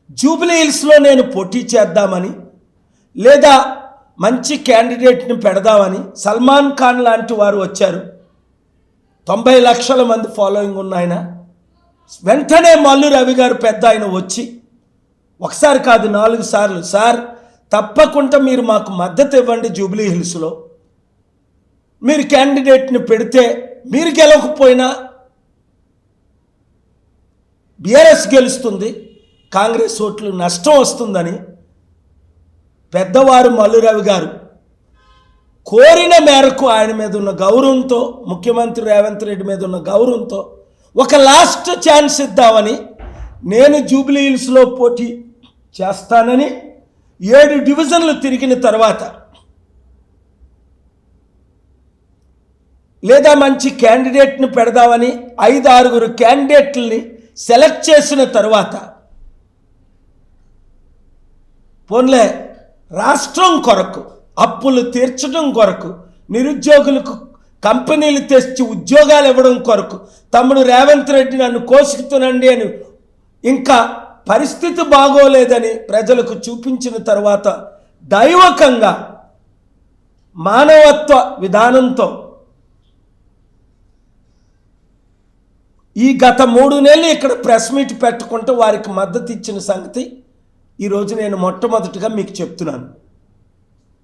Jubilee హిల్స్లో నేను పోటీ చేద్దామని లేదా మంచి క్యాండిడేట్ని పెడదామని సల్మాన్ ఖాన్ లాంటి వారు వచ్చారు. 90 లక్షల మంది ఫాలోయింగ్ ఉన్న ఆయన. వెంటనే మల్లు రవి గారు పెద్ద ఆయన వచ్చి ఒకసారి కాదు 4 సార్లు, సార్ తప్పకుండా మీరు మాకు మద్దతు ఇవ్వండి, జూబ్లీ హిల్స్లో మీరు క్యాండిడేట్ని పెడితే మీరు గెలవకపోయినా బీఆర్ఎస్ గెలుస్తుంది, కాంగ్రెస్ ఓట్లు నష్టం వస్తుందని పెద్దవారు మల్లు రవి గారు కోరిన మేరకు ఆయన మీద ఉన్న గౌరవంతో, ముఖ్యమంత్రి రేవంత్ రెడ్డి మీద ఉన్న గౌరవంతో ఒక లాస్ట్ ఛాన్స్ ఇద్దామని నేను జూబ్లీ హిల్స్లో పోటీ చేస్తానని 7 డివిజన్లు తిరిగిన తర్వాత లేదా మంచి క్యాండిడేట్ని పెడదామని 5-6 క్యాండిడేట్లని సెలెక్ట్ చేసిన తర్వాత పోన్లే రాష్ట్రం కొరకు, అప్పులు తీర్చడం కొరకు, నిరుద్యోగులకు కంపెనీలు తెచ్చి ఉద్యోగాలు ఇవ్వడం కొరకు తమ్ముడు రేవంత్ రెడ్డి నన్ను కోసుకుతునండి అని ఇంకా పరిస్థితి బాగోలేదని ప్రజలకు చూపించిన తర్వాత దైవకంగా మానవత్వ విధానంతో ఈ గత 3 నెలలు ఇక్కడ ప్రెస్ మీట్ పెట్టుకుంటూ వారికి మద్దతు ఇచ్చిన సంగతి ఈరోజు నేను మొట్టమొదటిగా మీకు చెప్తున్నాను.